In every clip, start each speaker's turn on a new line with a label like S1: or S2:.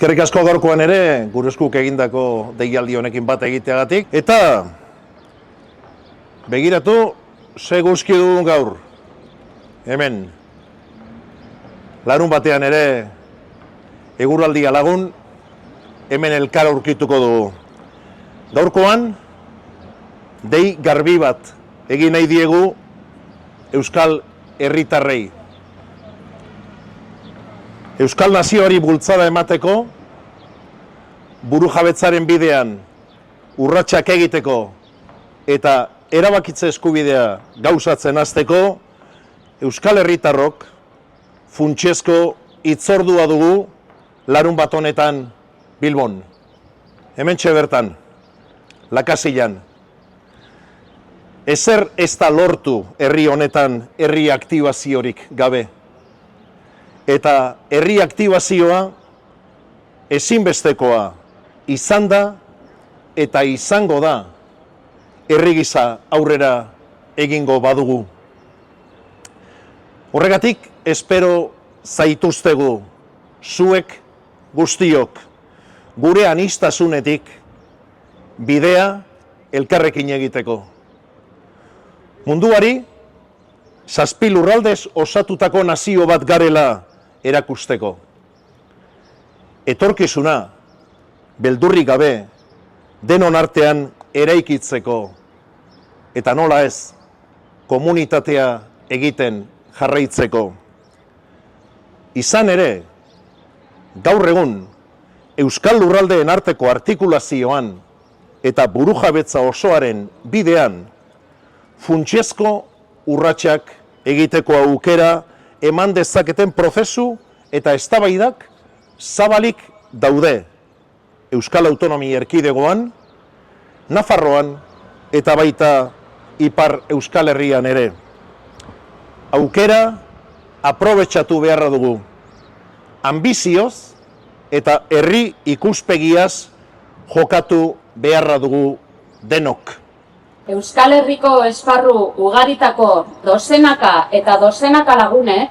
S1: Eskerrik asko gaurkoan ere, gure eskuk egindako deialdi honekin bat egiteagatik. Eta begiratu, ze guzki dugun gaur. Hemen, larun batean ere, eguraldia lagun, hemen elkar aurkituko dugu. Gaurkoan, dei garbi bat egin nahi diegu Euskal Herritarrei. Euskal Nazioari bultzada emateko, burujabetzaren bidean urratsak egiteko eta erabakitze eskubidea gauzatzen hasteko, Euskal Herritarrok funtsezko hitzordua dugu larun bat honetan Bilbon. Hementxe bertan, Lakasilan. Ezer ez da lortu herri honetan herri aktibaziorik gabe. Eta herri aktibazioa ezinbestekoa izan da eta izango da herri gisa aurrera egingo badugu. Horregatik, espero zaituztegu zuek guztiok gure aniztasunetik bidea elkarrekin egiteko. Munduari, 7 lurraldez osatutako nazio bat garela erakusteko. Etorkizuna, beldurrik gabe, denon artean eraikitzeko, eta nola ez, komunitatea egiten jarraitzeko. Izan ere, gaur egun, Euskal Lurraldeen arteko artikulazioan eta burujabetza osoaren bidean, funtsezko urratsak egiteko aukera eman dezaketen prozesu eta eztabaidak zabalik daude Euskal Autonomia Erkidegoan, Nafarroan eta baita Ipar Euskal Herrian ere. Aukera aprobetxatu beharra dugu, ambizioz eta herri ikuspegiaz jokatu beharra dugu denok.
S2: Euskal Herriko esparru ugaritako dozenaka eta dozenaka lagunek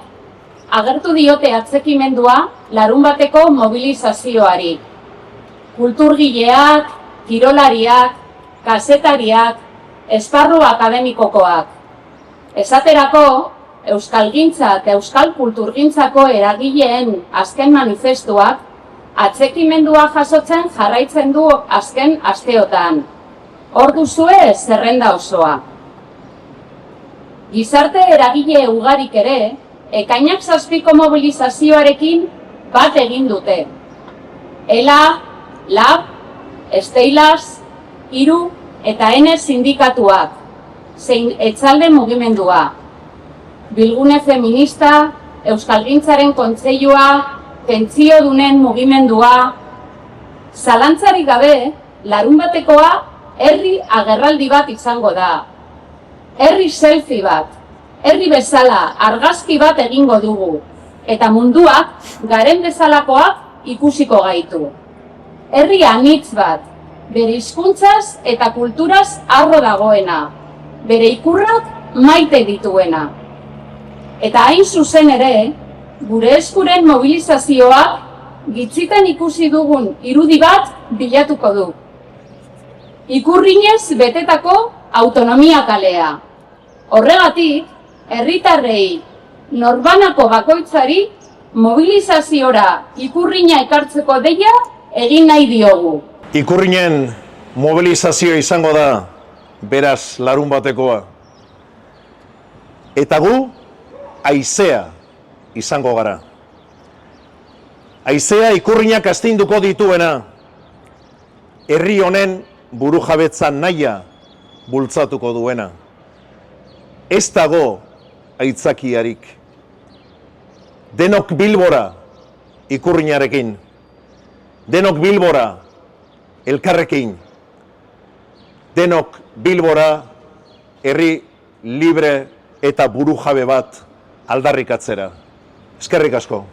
S2: agertu diote atzekimendua larun bateko mobilizazioari. Kulturgileak, kirolariak, kazetariak, esparru akademikokoak. Esaterako, Euskalgintza eta Euskal Kulturgintzako eragileen azken manifestuak atzekimendua jasotzen jarraitzen du azken asteotan. Hor duzue zerrenda osoa. Gizarte eragile ugarik ere, ekainak 7ko mobilizazioarekin bat egin dute. ELA, LAB, Steilas, IRU eta ENE sindikatuak, zein Etxalde mugimendua. Bilgune feminista, Euskalgintzaren kontseilua, pentsiodunen mugimendua. Zalantzarik gabe, larun batekoa herri agerraldi bat izango da. Herri selfie bat, herri bezala argazki bat egingo dugu, eta munduak garen bezalakoak ikusiko gaitu. Herri anitz bat, bere hizkuntzaz eta kulturaz arro dagoena, bere ikurrak maite dituena. Eta hain zuzen ere, gure eskuren mobilizazioak gitzitan ikusi dugun irudi bat bilatuko du. Ikurrinez betetako autonomia kalea. Horregatik, herritarrei norbanako bakoitzari mobilizaziora ikurrina ekartzeko deia egin nahi diogu.
S1: Ikurrinen mobilizazioa izango da, beraz larun batekoa. Eta gu, haizea izango gara. Haizea ikurrinak astinduko dituena, herri honen burujabetza nahia bultzatuko duena. Ez dago aitzakiarik. Denok Bilbora ikurrinarekin. Denok Bilbora elkarrekin. Denok Bilbora herri libre eta burujabe bat aldarrikatzera. Eskerrik asko.